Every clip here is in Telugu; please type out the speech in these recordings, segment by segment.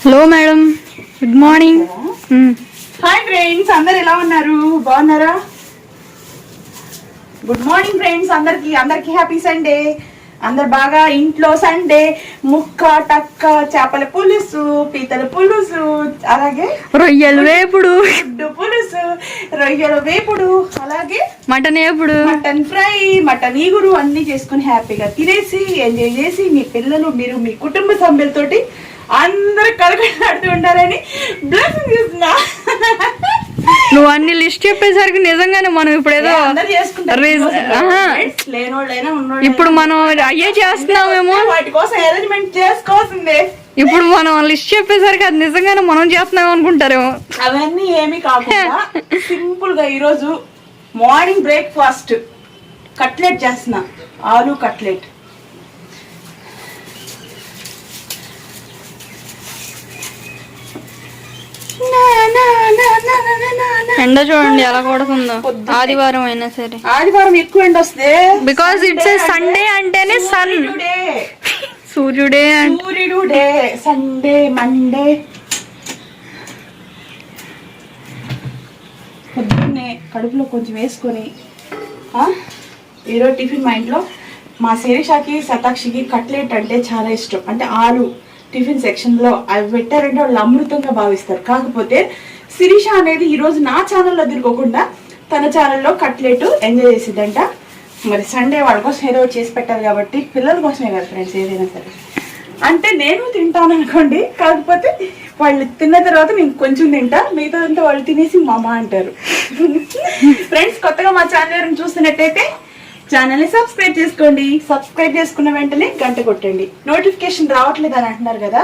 Hello madam, good morning. Hi friends, అందరు ఎలా ఉన్నారు? బాగున్నారా? గుడ్ మార్నింగ్ ఫ్రెండ్స్, అందరికి హ్యాపీ సండే. అందరు బాగా ఇంట్లో సండే ముక్క టక్క చేపల పులుసు, పీతల పులుసు, అలాగే రొయ్యలు వేపుడు, గుడ్డు పులుసు, రొయ్యల వేపుడు, అలాగే మటన్ వేపుడు, మటన్ ఫ్రై, మటన్ ఈగురు అన్ని చేసుకుని హ్యాపీగా తినేసి ఎంజాయ్ చేసి మీ పిల్లలు మీరు మీ కుటుంబ సభ్యులతోటి అందరు కలకలాడుతూ ఉంటారని బ్లెస్సింగ్ ఇస్తున్నా. నువ్వు అన్ని లిస్ట్ చెప్పేసరికి నిజంగానే మనం ఇప్పుడు ఏదో ఇప్పుడు మనం అయ్యే చేస్తున్నామేమో, వాటి కోసం అరేంజ్మెంట్ చేసుకోవాల్సిందే. ఇప్పుడు మనం లిస్ట్ చెప్పేసరికి అది నిజంగానే మనం చేస్తున్నాం అనుకుంటారేమో. అవన్నీ ఏమి కాకుండా సింపుల్ గా ఈరోజు మార్నింగ్ బ్రేక్ఫాస్ట్ కట్లెట్ చేస్తున్నా, ఆలు కట్లెట్. ఎండ చూడండి ఎలా కొడుతుందో. ఆదివారం అయినా సరే, ఆదివారం ఎక్కువ ఎండ వస్తే బికాస్ ఇట్స్ ఏ సండే అంటేనే సన్, సూర్యుడే సూర్యుడు డే. సండే మండే పొద్దున్నే కడుపులో కొంచెం వేసుకొని ఈరోజు టిఫిన్ మా ఇంట్లో మా శిరీషకి శతాక్షికి కట్లెట్ అంటే చాలా ఇష్టం. అంటే ఆలు టిఫిన్ సెక్షన్లో అవి పెట్టారంటే వాళ్ళు అమృతంగా భావిస్తారు. కాకపోతే శిరీష అనేది ఈరోజు నా ఛానల్లో తిరగకుండా తన ఛానల్లో కట్లెట్ ఎంజాయ్ చేసిద్దంట. మరి సండే వాళ్ళ కోసం ఏదో చేసి పెట్టాలి కాబట్టి, పిల్లల కోసమే కదా ఫ్రెండ్స్ ఏదైనా సరే. అంటే నేను తింటాను అనుకోండి, కాకపోతే వాళ్ళు తిన్న తర్వాత నేను కొంచెం తింటా, మిగతా అంతా వాళ్ళు తినేసి మామ అంటారు. ఫ్రెండ్స్, కొత్తగా మా ఛానల్ చూస్తున్నట్టయితే ఛానల్ని సబ్స్క్రైబ్ చేసుకోండి. సబ్స్క్రైబ్ చేసుకున్న వెంటనే గంట కొట్టండి. నోటిఫికేషన్ రావట్లేదు అని అంటున్నారు కదా,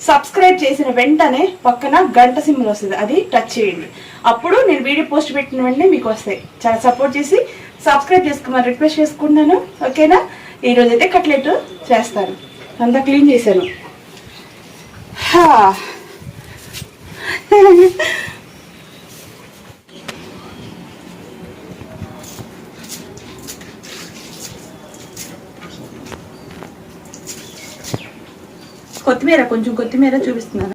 సబ్స్క్రైబ్ చేసిన వెంటనే పక్కన గంట సింబల్ వస్తుంది, అది టచ్ చేయండి. అప్పుడు నేను వీడియో పోస్ట్ పెట్టిన వెంటనే మీకు వస్తాయి. చాలా సపోర్ట్ చేసి సబ్స్క్రైబ్ చేసుకోమని రిక్వెస్ట్ చేసుకుంటున్నాను. ఓకేనా? ఈరోజు అయితే కట్లెట్ చేస్తాను. అంతా క్లీన్ చేశాను. కొత్తిమీర, కొంచెం కొత్తిమీర చూపిస్తున్నాను.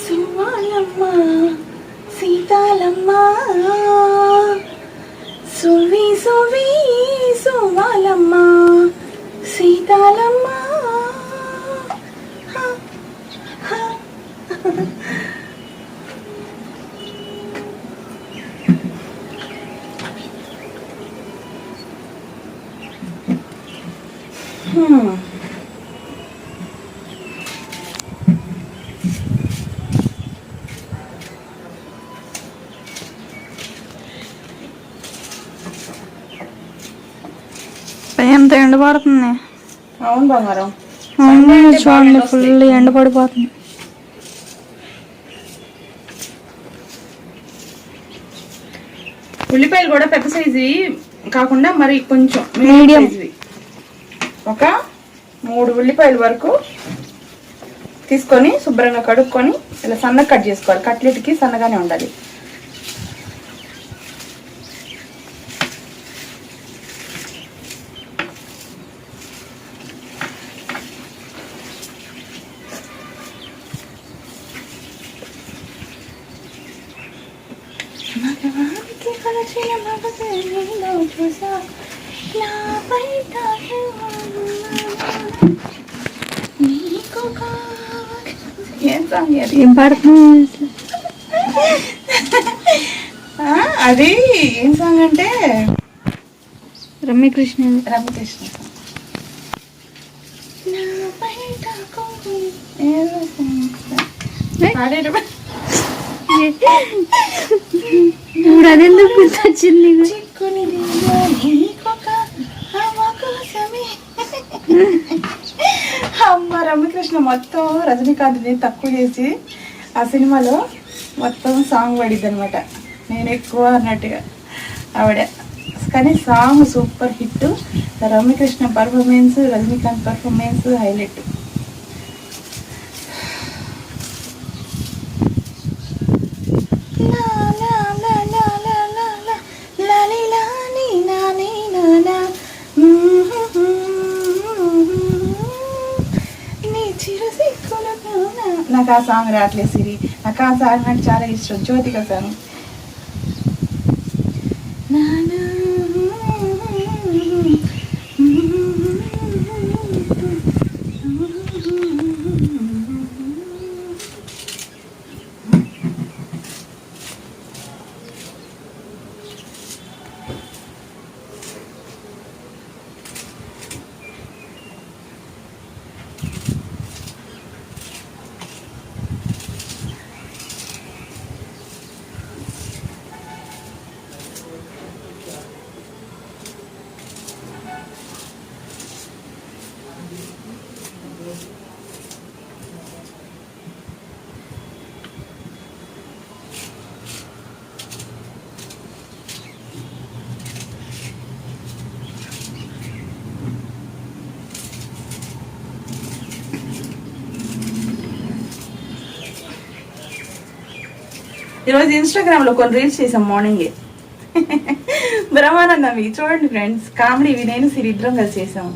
సువాలమ్మ సీతాలమ్మ, సువి సువి సువాలమ్మ సీతాలమ్మ. ఎంత ఎండ పడుతుంది. అవును బంగారం, చూడండి ఫుల్ ఎండ పడిపోతుంది. ఉల్లిపాయలు కూడా పెద్ద సైజు కాకుండా మరి కొంచెం మీడియం, ఒక 3 ఉల్లిపాయల వరకు తీసుకొని శుభ్రంగా కడుక్కొని ఇలా సన్నగా కట్ చేసుకోవాలి. కట్లెట్కి సన్నగానే ఉండాలి. ఏం పాడుతున్నావు? అది ఏం సాంగ్ అంటే రమ్యకృష్ణ ఇప్పుడు అదెందుకు గుర్తొచ్చింది? అమ్మ రమ్యకృష్ణ మొత్తం రజనీకాంత్ని తక్కువ చేసి ఆ సినిమాలో మొత్తం సాంగ్ పడిద్ది అనమాట. నేను ఎక్కువ అన్నట్టుగా ఆవిడ, కానీ song super hit. Ramya Krishna performance, Rajinikanth performance highlight. నాకు ఆ సాంగ్ రావట్లేదు సిరి. నాకు ఆ సాంగ్ నాకు చాలా ఇష్టం. జ్యోతిక సాంగ్. ఈరోజు ఇన్స్టాగ్రామ్ లో కొన్ని రీల్స్ చేసాం మార్నింగే. బ్రహ్మానందవి చూడండి ఫ్రెండ్స్, కామెడీ. ఇవి నేను సిరి ఇద్దరం కలిసి చేసాం.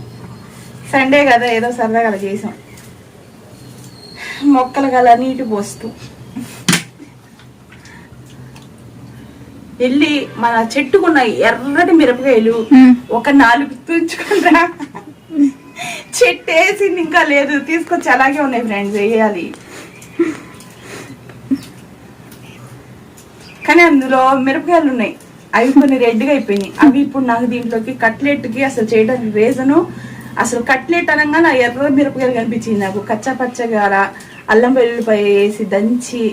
సండే కదా, ఏదో సరదాగా అలా చేసాం. మొక్కలు గల నీటి పోస్తూ వెళ్ళి మన చెట్టుకున్న ఎర్రటి మిరపకాయలు ఒక 4 తుంచుకుంటా. చెట్టు వేసింది ఇంకా లేదు, తీసుకొచ్చి అలాగే ఉన్నాయి ఫ్రెండ్స్, వేయాలి. కానీ అందులో మిరపకాయలు ఉన్నాయి, అవి కొన్ని రెడ్గా అయిపోయినాయి. అవి ఇప్పుడు నాకు దీంట్లోకి కట్లెట్కి అసలు చేయడానికి రీజను, అసలు కట్లెట్ అనగా నా ఎర్ర మిరపకాయలు కనిపించింది నాకు. కచ్చా పచ్చగా అల్లం వెల్లుల్లిపాయ వేసి దంచి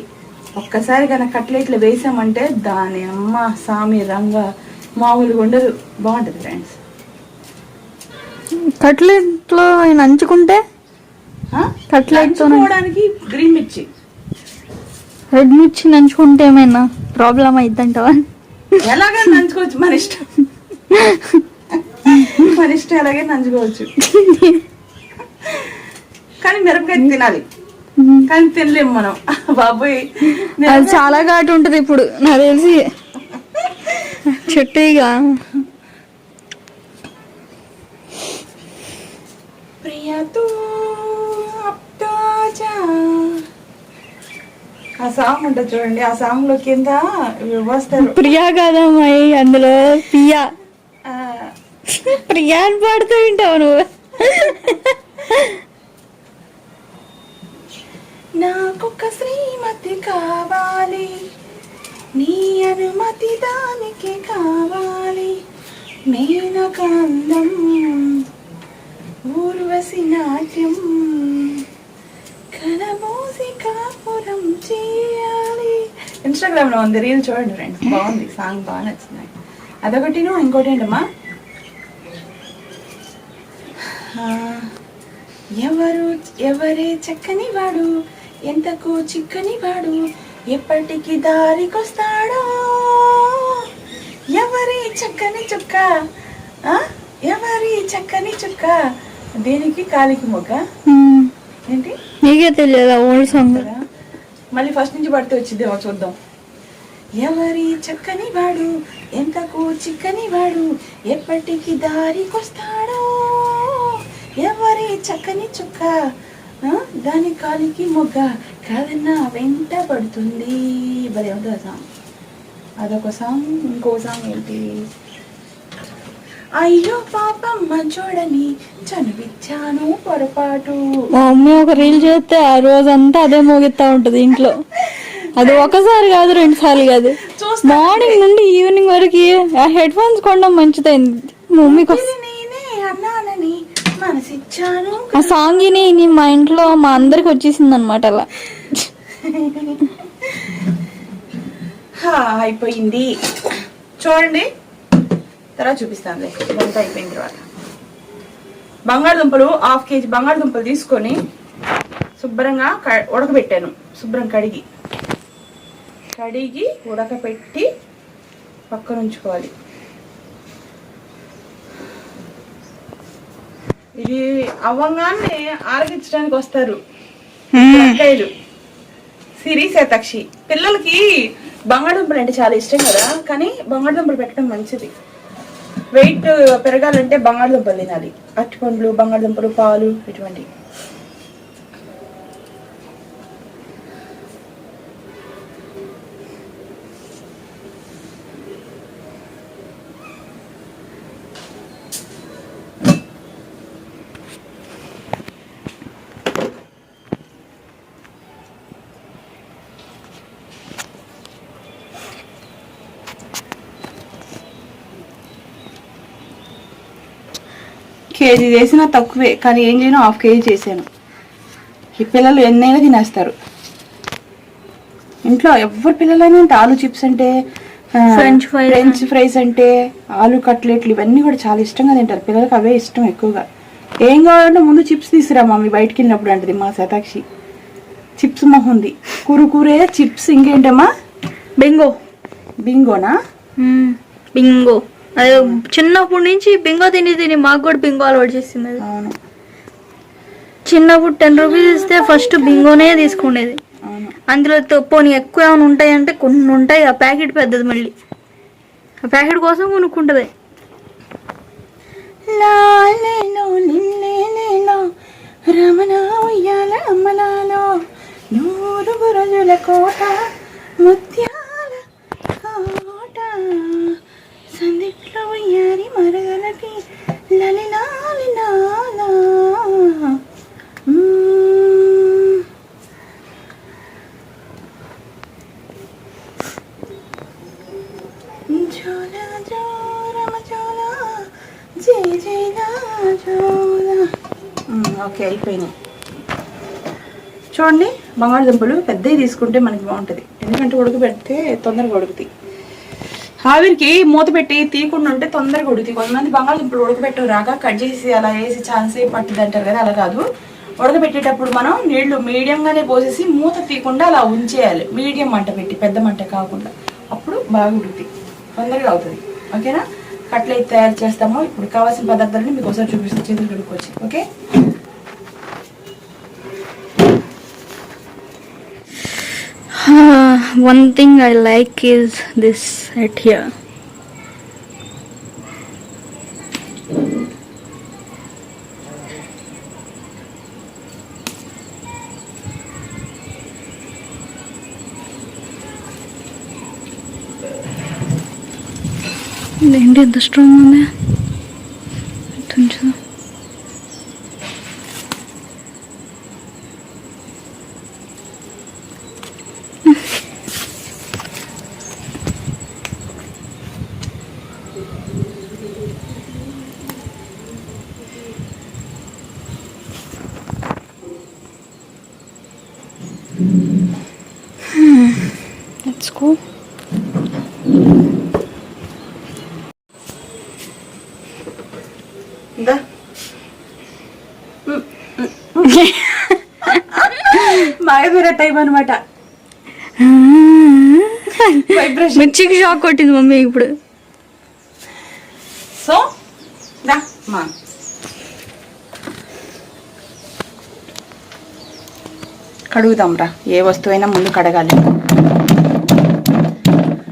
ఒక్కసారి కనుక కట్లెట్లు వేసామంటే దాని అమ్మ సామి రంగ మామూలుగా ఉండదు. బాగుంటుంది ఫ్రెండ్స్. కట్లెట్లో నంచుకుంటే కట్లెట్డానికి గ్రీన్ మిర్చి, రెడ్ మిర్చి నంచుకుంటే ఏమైనా ప్రాబ్లం అయిద్దంటావా? ఎలాగైనా నంచుకోవచ్చు, మన ఇష్టం. మన ఇష్టం ఎలాగే నంచుకోవచ్చు. కానీ మిరపకాయ తినాలి, కానీ తినలేము మనం. బాబోయ్ అది చాలా ఘాటు ఉంటుంది. ఇప్పుడు నాకు తెలిసి చెట్టుగా ఆ సాంగ్ ఉంటుంది చూడండి, ఆ సాంగ్ లో కింద వస్తారు ప్రియా కదమ్మాయి, అందులో ప్రియా ప్రియా అని పాడుతూ వింటావు నువ్వు. నాకొక శ్రీమతి కావాలి, నీ అనుమతి దానికి కావాలి, మేనకాండం ఊర్వశి నాట్యం కలబోసి కాపురం చేయాలి. ఇన్స్టాగ్రామ్ లో ఉంది, రీల్ చూడండి ఫ్రెండ్స్, బాగుంది సాంగ్, బాగా నచ్చింది. అదొకటి. ఇంకోటి ఏంటమ్మా, ఎవరే చక్కని వాడు, ఎంతకు చిక్కని వాడు, ఎప్పటికి దారికొస్తాడో, ఎవరి చక్కని చుక్క, ఎవరి చక్కని చుక్క, దేనికి కాలికి మొగ్గ ఏంటి నీకే తెలియదా ఓల్డ్ సాంగ్? మళ్ళీ ఫస్ట్ నుంచి పడితే వచ్చిందేమో చూద్దాం. ఎవరి చక్కని వాడు ఎంతకు చిక్కని వాడు ఎప్పటికి దారికొస్తాడో, ఎవరి చక్కని చుక్క దాని కాలికి మొగ్గ కాదన్నా వెంట పడుతుంది. మరి ఏమిటో సాంగ్, అదొక సాంగ్. ఇంకో సాంగ్ ఏంటి, అయ్యో పాపమ్మ చూడని చనిపించాను పొరపాటు. మా మమ్మీ ఒక రీల్ చేస్తే ఆ రోజంతా అదే మోగిస్తా ఉంటది ఇంట్లో. అది ఒకసారి కాదు, 2 సార్లు కాదు, మార్నింగ్ నుండి ఈవినింగ్ వరకు. ఆ హెడ్ ఫోన్స్ కొనడం మంచిదైంది మమ్మీకి. నేనే అన్నానని మనసిచ్చాను. ఆ సాంగ్ ని మా ఇంట్లో మా అందరికి వచ్చేసింది అనమాట. అలా అయిపోయింది చూడండి, తర్వాత చూపిస్తానులే. ఇదంతా అయిపోయిన తర్వాత బంగాళదుంపలు 1/2 kg బంగాళదుంపలు తీసుకొని శుభ్రంగా ఉడకబెట్టాను. శుభ్రం కడిగి ఉడకపెట్టి పక్కన ఉంచుకోవాలి. ఇది అవ్వంగానే ఆరగించడానికి వస్తారు అక్కయ్యలు, సిరి శతాక్షి. పిల్లలకి బంగాళదుంపలు అంటే చాలా ఇష్టం కదా, కానీ బంగాళదుంపలు పెట్టడం మంచిది. వెయిట్ పెరగాలంటే బంగాళదుంపలు తినాలి. అరటిపండ్లు, బంగాళదుంపలు, పాలు ఇటువంటివి. కేజీ చేసినా తక్కువే, కానీ ఏం చేయను 1/2 kg చేశాను. ఈ పిల్లలు ఎన్నైనా తినేస్తారు. ఇంట్లో ఎవరి పిల్లలైనా అంటే ఆలు చిప్స్ అంటే, ఫ్రెంచ్ ఫ్రైస్ అంటే, ఆలు కట్లెట్లు ఇవన్నీ కూడా చాలా ఇష్టంగా తింటారు. పిల్లలకి అవే ఇష్టం ఎక్కువగా. ఏం కావాలంటే ముందు చిప్స్ తీసుకురా మమ్మీ బయటికి వెళ్ళినప్పుడు అంటది మా శతాక్షి. చిప్స్ మొహంది, కురుకురే చిప్స్. ఇంకేంటమ్మా, బింగోనా? బింగో. అదే చిన్నప్పటి నుంచి బింగో తిని మాకు కూడా బింగో అలవాటు చేసింది. అవును, చిన్నప్పుడు 10 రూపీస్ ఇస్తే ఫస్ట్ బింగోనే తీసుకునేది. అందులో పోనీ ఎక్కువ ఏమైనా ఉంటాయంటే కొన్ని ఉంటాయి. ఆ ప్యాకెట్ పెద్దది, మళ్ళీ ఆ ప్యాకెట్ కోసం కొనుక్కుంటది. రమణ ఉయ్యాల అమ్మలాలో 100 రోజుల కోట ముత్యాల కోట సందిట్లో ఉయ్యారి మరగలకి లలిలాలిలాలా. జోలా జోరమ జోలా జై జైలా జోలా. ఓకే, అయిపోయినాయి. చూడండి, బంగాళదుంపలు పెద్దవి తీసుకుంటే మనకి బాగుంటుంది, ఎందుకంటే ఉడకబెడితే తొందరగా ఉడుకుతాయి. ఆవిరికి మూత పెట్టి తీయకుండా ఉంటే తొందరగా ఉడుకుతాయి. కొంతమంది బంగాళదుంపలు ఉడకబెట్టు రాగా కట్ చేసి అలా వేసి చాలాసేపు పట్టింది అంటారు కదా, అలా కాదు. ఉడకబెట్టేటప్పుడు మనం నీళ్లు మీడియంగానే పోసేసి మూత తీయకుండా అలా ఉంచేయాలి, మీడియం మంట పెట్టి, పెద్ద మంట కాకుండా. అప్పుడు బాగా ఉడుకుతాయి, తొందరగా అవుతుంది. ఓకేనా? కట్లెట్ తయారు చేస్తాము. ఇప్పుడు కావాల్సిన పదార్థాలని మీకు ఒకసారి చూపిస్తాను, చేతులు కడుక్కోవచ్చు. Okay, one thing I like is this right here. ఏంటి ఎంత స్ట్రాంగ్ ఉంది కొంచెం. Let's go. బాగా వేరే టైం అనమాట. మిర్చికి షాక్ కొట్టింది మమ్మీ ఇప్పుడు. సో కడుగుదాంరా, ఏ వస్తువైనా ముందు కడగాలి.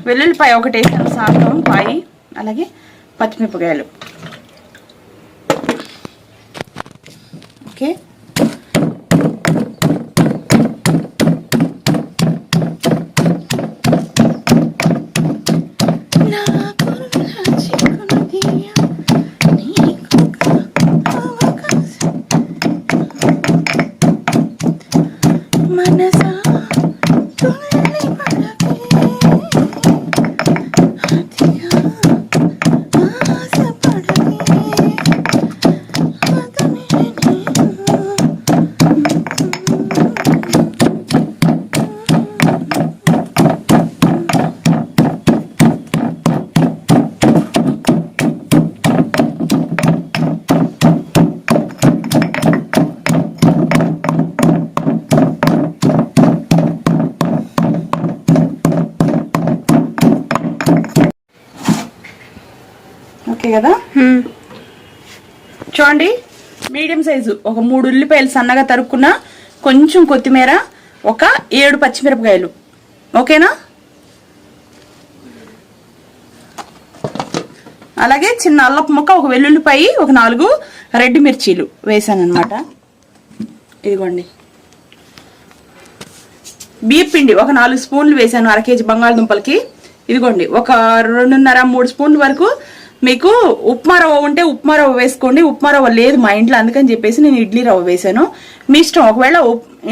వెల్లుల్లిపాయ ఒకటి వేసాను, సాంతం పాయి, అలాగే పచ్చిమిరపకాయలు. ఓకే, ఓకే కదా. చూడండి, మీడియం సైజు ఒక 3 ఉల్లిపాయలు సన్నగా తరుక్కున్న, కొంచెం కొత్తిమీర, ఒక 7 పచ్చిమిరపకాయలు. ఓకేనా. అలాగే చిన్న అల్లపు ముక్క, ఒక వెల్లుల్లిపాయ, ఒక 4 రెడ్ మిర్చీలు వేసాను అనమాట. ఇదిగోండి, బియ్యం పిండి ఒక 4 స్పూన్లు వేసాను, 1/2 కేజీ బంగాళదుంపలకి. ఇదిగోండి, ఒక 2.5-3 స్పూన్ల వరకు. మీకు ఉప్మా రవ్వ ఉంటే ఉప్మా రవ్వ వేసుకోండి, ఉప్మా రవ్వ లేదు మా ఇంట్లో, అందుకని చెప్పేసి నేను ఇడ్లీ రవ్వ వేసాను. మీ ఇష్టం, ఒకవేళ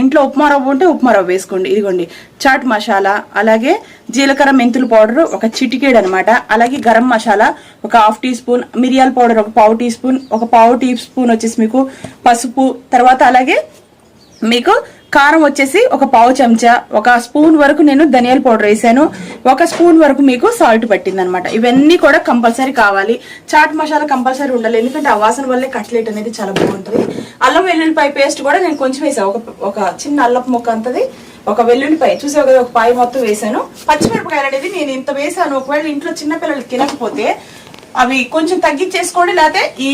ఇంట్లో ఉప్మా రవ్వ ఉంటే ఉప్మా రవ్వ వేసుకోండి. ఇదిగోండి, చాట్ మసాలా, అలాగే జీలకర్ర మెంతుల పౌడర్ ఒక చిటికేడు అనమాట. అలాగే గరం మసాలా ఒక 1/2 టీ స్పూన్, మిరియాల పౌడర్ ఒక 1/4 టీ స్పూన్, ఒక 1/4 టీ స్పూన్ వచ్చేసి మీకు పసుపు, తర్వాత అలాగే మీకు కారం వచ్చేసి ఒక 1/4 చెంచా, 1 స్పూన్ వరకు నేను ధనియాల పౌడర్ వేసాను, 1 స్పూన్ వరకు మీకు సాల్ట్ పట్టింది అనమాట. ఇవన్నీ కూడా కంపల్సరీ కావాలి. చాట్ మసాలా కంపల్సరీ ఉండాలి, ఎందుకంటే ఆ వాసన వల్లే కట్లెట్ అనేది చాలా బాగుంటుంది. అల్లం వెల్లుల్లిపాయ పేస్ట్ కూడా నేను కొంచెం వేసాను, ఒక చిన్న అల్లపు ముక్క అంతది, ఒక వెల్లుల్లిపాయ చూసావు కదా, ఒక పాయ మొత్తం వేసాను. పచ్చిమిరపకాయలు అనేది నేను ఇంత వేసాను. ఒకవేళ ఇంట్లో చిన్నపిల్లలు తినకపోతే అవి కొంచెం తగ్గించేసుకోండి, లేకపోతే ఈ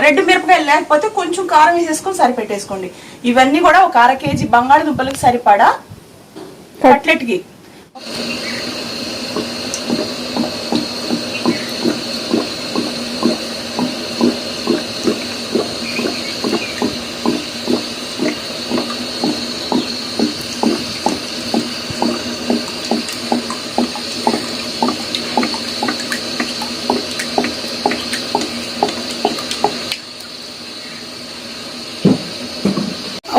రెడ్ మిరపకాయలు లేకపోతే కొంచెం కారం వేసేసుకొని సరిపెట్టేసుకోండి. ఇవన్నీ కూడా ఒక 1/2 కేజీ బంగాళదుంపలకి సరిపడా కట్లెట్ కి.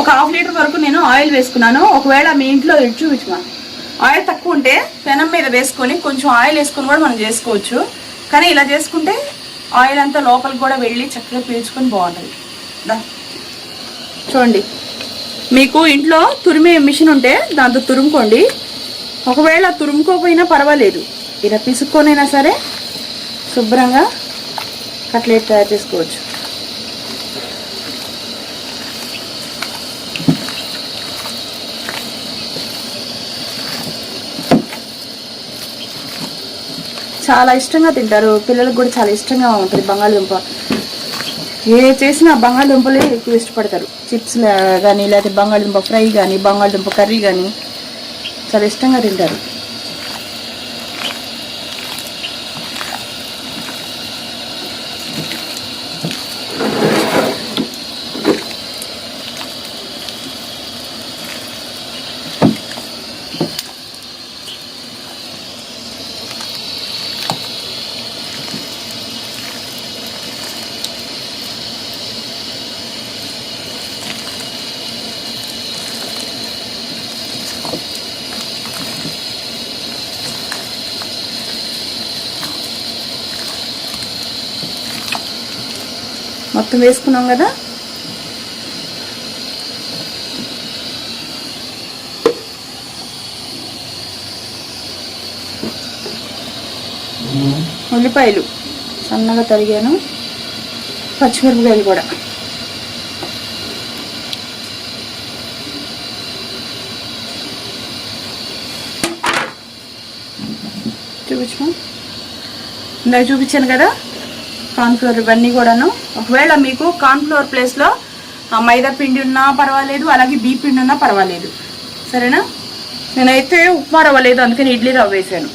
ఒక 1/2 లీటర్ వరకు నేను ఆయిల్ వేసుకున్నాను. ఒకవేళ మీ ఇంట్లో చూపించమా, ఆయిల్ తక్కువ ఉంటే పెనం మీద వేసుకొని కొంచెం ఆయిల్ వేసుకొని కూడా మనం చేసుకోవచ్చు. కానీ ఇలా చేసుకుంటే ఆయిల్ అంతా లోపలికి కూడా వెళ్ళి చక్కగా పీల్చుకొని బాగుంటుంది. చూడండి, మీకు ఇంట్లో తురిమే మిషన్ ఉంటే దాంతో తురుముకోండి. ఒకవేళ తురుముకోకపోయినా పర్వాలేదు, ఇలా పిసుక్కొనైనా సరే శుభ్రంగా కట్లెట్ తయారు చేసుకోవచ్చు. చాలా ఇష్టంగా తింటారు, పిల్లలకు కూడా చాలా ఇష్టంగా ఉంటుంది బంగాళదుంప. ఏ చేసినా బంగాళదుంపలే ఎక్కువ ఇష్టపడతారు. చిప్స్ కానీ, లేకపోతే బంగాళదుంప ఫ్రై కానీ, బంగాళదుంప కర్రీ కానీ చాలా ఇష్టంగా తింటారు. మొత్తం వేసుకున్నాం కదా. ఉల్లిపాయలు సన్నగా తరిగాను, పచ్చిమిరపకాయలు కూడా. చూపించమా, ఇందాక చూపించాను కదా కార్న్ఫ్లోర్, ఇవన్నీ కూడాను. ఒకవేళ మీకు కార్న్ఫ్లోర్ ప్లేస్లో మైదా పిండి ఉన్నా పర్వాలేదు, అలాగే బియ్య పిండి ఉన్నా పర్వాలేదు. సరేనా? నేనైతే ఉప్మా రవ్వ లేదు, అందుకని ఇడ్లీ రవ్వ వేసాను.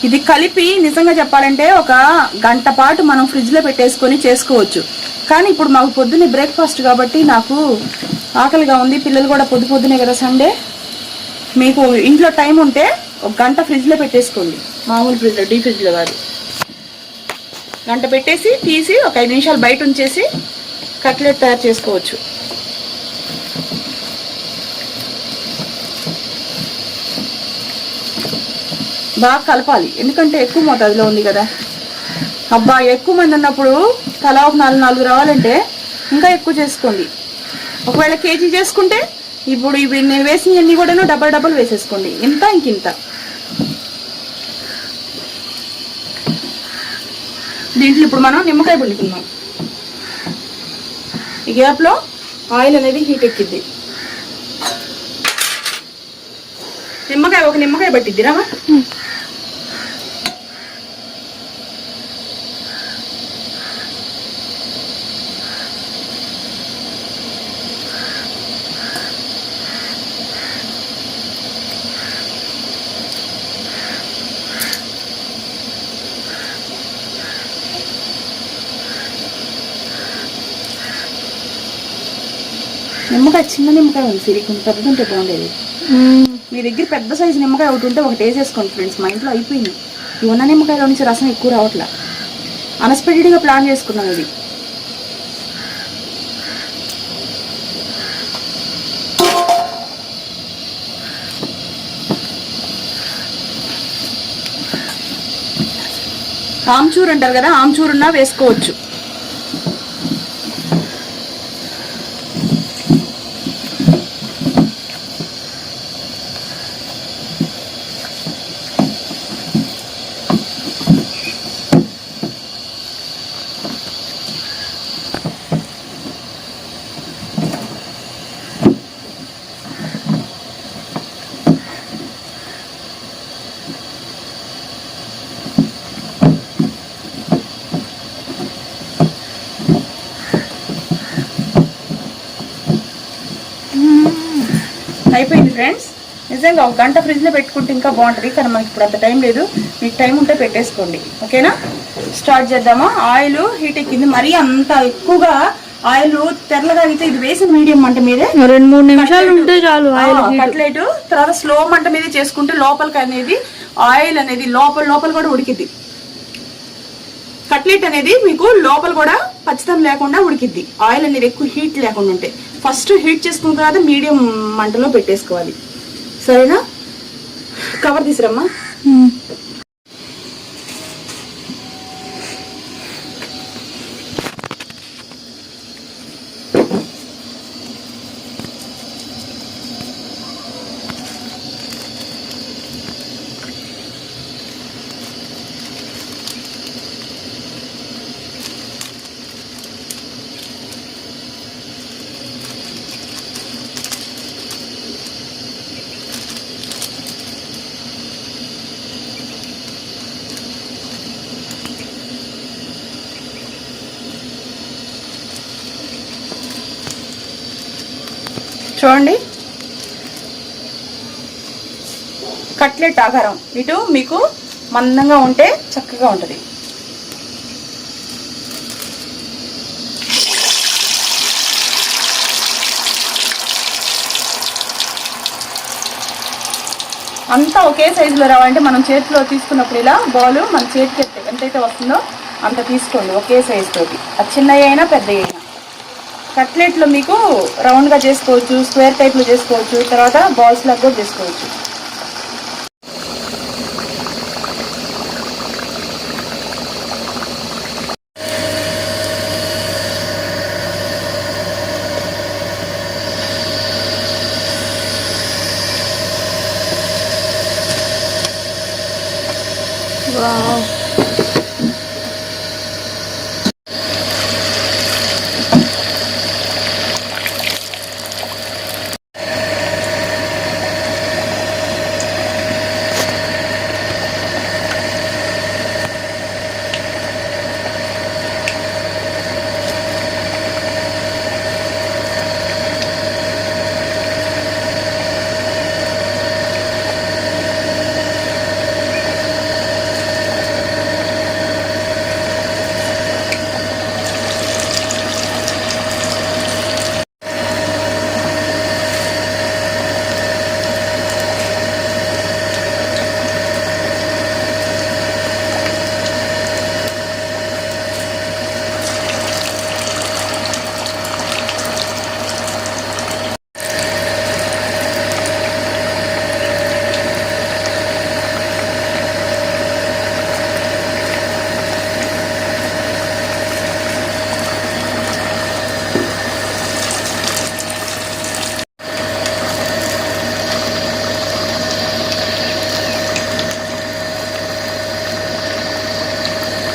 ఇది కలిపి నిజంగా చెప్పాలంటే ఒక గంట పాటు మనం ఫ్రిడ్జ్లో పెట్టేసుకొని చేసుకోవచ్చు. కానీ ఇప్పుడు మాకు పొద్దున్నే బ్రేక్ఫాస్ట్ కాబట్టి నాకు ఆకలిగా ఉంది. పిల్లలు కూడా పొద్దునే కదా సండే. మీకు ఇంట్లో టైం ఉంటే ఒక గంట ఫ్రిడ్జ్లో పెట్టేసుకోండి, మామూలు ఫ్రిడ్జ్లో, డీ ఫ్రిడ్జ్లో కాదు. గంట పెట్టేసి తీసి ఒక 5 నిమిషాలు బయట ఉంచేసి కట్లెట్ తయారు చేసుకోవచ్చు. బాగా కలపాలి, ఎందుకంటే ఎక్కువ మోతాదులో ఉంది కదా. అబ్బా ఎక్కువ మంది ఉన్నప్పుడు తలా ఒక 4 రావాలంటే ఇంకా ఎక్కువ చేసుకోండి. ఒకవేళ కేజీ చేసుకుంటే ఇప్పుడు నేను వేసినవన్నీ కూడా డబల్ వేసేసుకోండి, ఇంకింత. దీంట్లో ఇప్పుడు మనం నిమ్మకాయ పిండుకుందాం. ఈ గ్యాప్లో ఆయిల్ అనేది హీట్ ఎక్కిద్ది. ఒక నిమ్మకాయ పట్టిద్ది రామా. నిమ్మకాయ చిన్న నిమ్మకాయ ఉంది సిరి, కొంచెం పెద్దది ఉంటే బాగుండేది. మీ దగ్గర పెద్ద సైజు నిమ్మకాయ ఒకటి ఉంటే ఒకటి వేసేసుకోండి ఫ్రెండ్స్. మా ఇంట్లో అయిపోయింది, ఈ ఉన్న నిమ్మకాయలో నుంచి రసం ఎక్కువ రావట్లా. అన్ఎక్స్పెక్టెడ్గా ప్లాన్ చేసుకున్నాం ఇది. ఆమ్చూర్ అంటారు కదా, ఆమ్చూర్ ఉన్నా వేసుకోవచ్చు. అయిపోయింది ఫ్రెండ్స్. నిజంగా ఒక గంట ఫ్రిడ్జ్లో పెట్టుకుంటే ఇంకా బాగుంటుంది, కానీ మనకి ఇప్పుడు అంత టైం లేదు. మీకు టైం ఉంటే పెట్టేసుకోండి, ఓకేనా? స్టార్ట్ చేద్దామా. ఆయిల్ హీట్ ఎక్కింది, మరీ అంత ఎక్కువగా ఆయిల్ తెరలగా అయితే ఇది వేసిన మీడియం మంట మీదే 2-3 నిమిషాలు ఉంటే చాలు కట్లెట్. తర్వాత స్లో మంట మీద చేసుకుంటే లోపలికి అనేది ఆయిల్ అనేది లోపల కూడా ఉడికిద్ది. కట్లెట్ అనేది మీకు లోపల కూడా పచ్చితనం లేకుండా ఉడికిద్ది, ఆయిల్ అనేది ఎక్కువ హీట్ లేకుండా ఉంటే. ఫస్ట్ హీట్ చేసుకున్న తర్వాత మీడియం మంటలో పెట్టేసుకోవాలి, సరేనా? కవర్ తీసురమ్మా. చూడండి, కట్లెట్ ఆకారం ఇటు మీకు మందంగా ఉంటే చక్కగా ఉంటుంది. అంతా ఒకే సైజులో రావాలంటే మనం చేతిలో తీసుకున్నప్పుడు ఇలా బాల్ మన చేతికి ఎంతైతే వస్తుందో అంత తీసుకోండి ఒకే సైజ్ తోటి, అది చిన్నవి అయినా పెద్దవి అయినా. కట్లెట్లో మీకు రౌండ్గా చేసుకోవచ్చు, స్క్వేర్ టైప్లో చేసుకోవచ్చు, తర్వాత బాల్స్ లాగా కూడా చేసుకోవచ్చు. వావ్.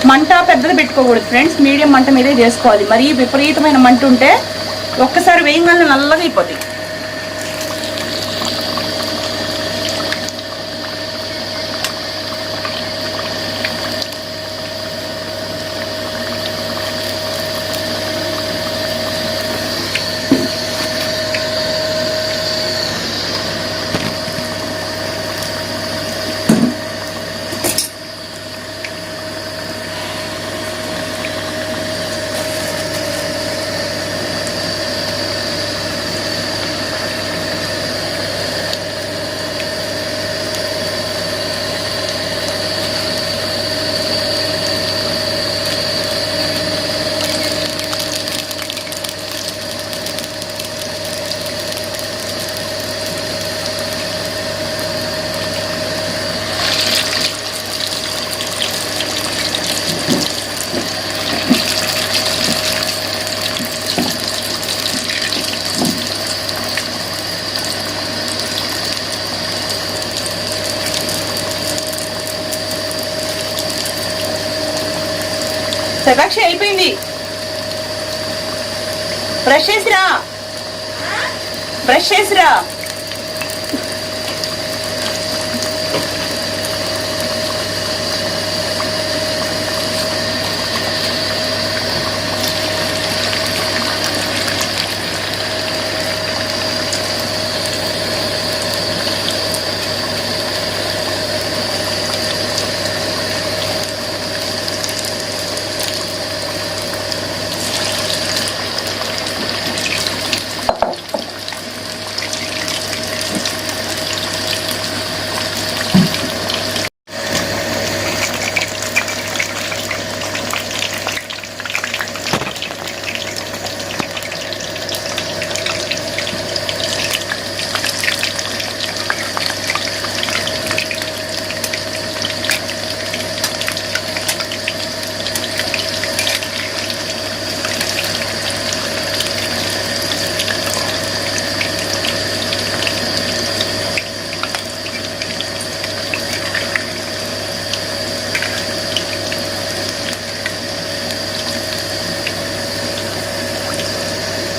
మంట పెద్దది పెట్టుకోకూడదు ఫ్రెండ్స్, మీడియం మంట మీదే చేసుకోవాలి. మరీ విపరీతమైన మంట ఉంటే ఒక్కసారి వేయంగానే నల్లగా అయిపోతాయి. శతాక్షి అయిపోయింది, బ్రష్ చేసిరా, బ్రష్ చేసిరా.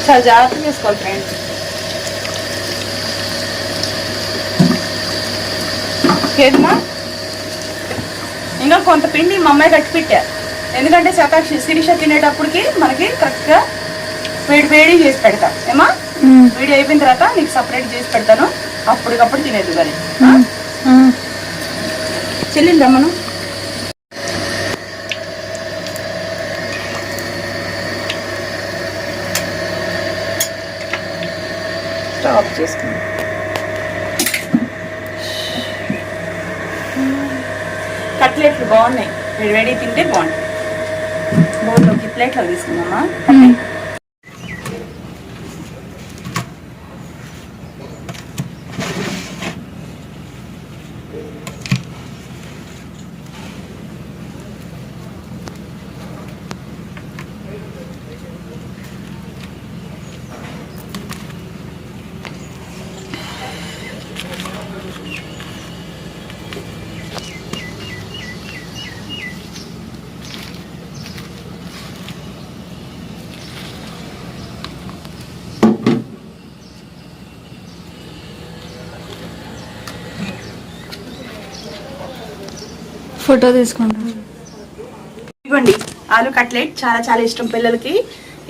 చాలా జాగ్రత్తగా చేసుకోవాలి ఫ్రెండ్స్. ఏదమ్మా ఇంకా కొంత పిండి మా అమ్మాయి కట్టి పెట్టా, ఎందుకంటే శతాక్షి శిరీష తినేటప్పటికి మనకి కరెక్ట్గా వేడి వేడి చేసి పెడతా. ఏమా వేడి అయిపోయిన తర్వాత నీకు సపరేట్ చేసి పెడతాను, అప్పటికప్పుడు తినేది కానీ. చెల్లిందా మనం ఆఫ్ చేసుకుందాం. కట్లెట్లు బాగున్నాయి, వేడి వేడి తింటే బాగుంటాయి. బౌల్లోకి ప్లేట్లో తీసుకుందామా. ఫోటో తీసుకుంటాం. ఇవ్వండి ఆలు కట్లెట్ చాలా చాలా ఇష్టం పిల్లలకి.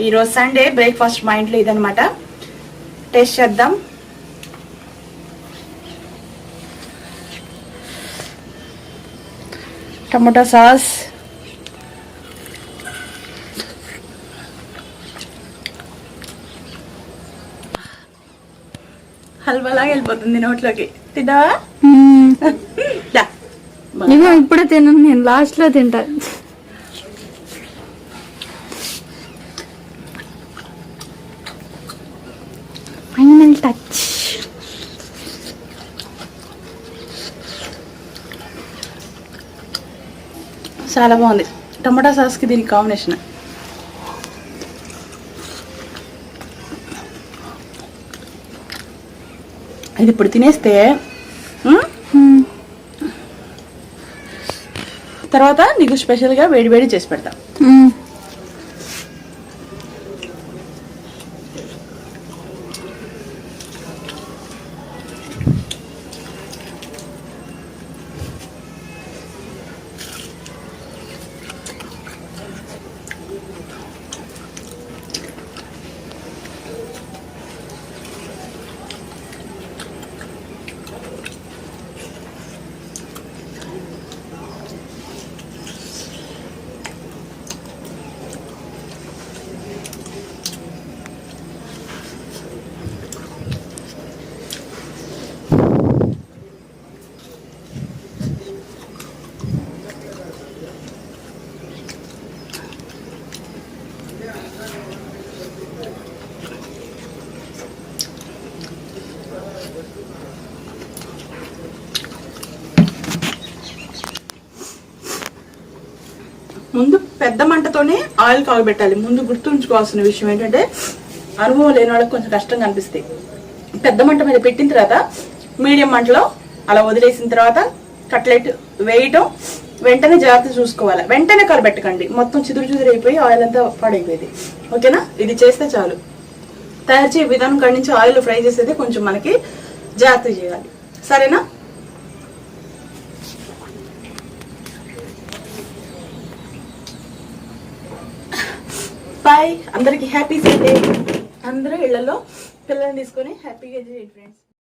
ఈరోజు సండే బ్రేక్ఫాస్ట్ మా ఇంట్లో ఇదనమాట. టేస్ట్ చేద్దాం. టమోటా సాస్, హల్వాలాగా వెళ్ళిపోతుంది నోట్లోకి. తింటావా? ఇగో ఇప్పుడే తినను, నేను లాస్ట్ లో తింటా. Final touch. చాలా బాగుంది. టమాటా సాస్కి దీనికి కాంబినేషన్. ఇది ఇప్పుడు తినేస్తే తర్వాత నీకు స్పెషల్గా వేడి వేడి చేసి పెడతా. ముందు పెద్ద మంటతోనే ఆయిల్ కాగబెట్టాలి. ముందు గుర్తుంచుకోవాల్సిన విషయం ఏంటంటే అనుభవం లేని వాళ్ళకి కొంచెం కష్టంగా అనిపిస్తాయి. పెద్ద మంట మీద పెట్టిన తర్వాత మీడియం మంటలో అలా వదిలేసిన తర్వాత కట్లెట్ వేయటం, వెంటనే జాగ్రత్త చూసుకోవాలి. వెంటనే కలబెట్టకండి, మొత్తం చిదురు అయిపోయి ఆయిల్ అంతా పాడైపోయింది. ఓకేనా? ఇది చేస్తే చాలు. తయారు చేసే విధానం కాడి నుంచి ఆయిల్ ఫ్రై చేసేది కొంచెం మనకి జాగ్రత్త చేయాలి. సరేనా? బాయ్. అందరికి హ్యాపీ సండే. అందరూ ఇళ్లలో పిల్లల్ని తీసుకొని హ్యాపీగా చేయండి ఫ్రెండ్స్.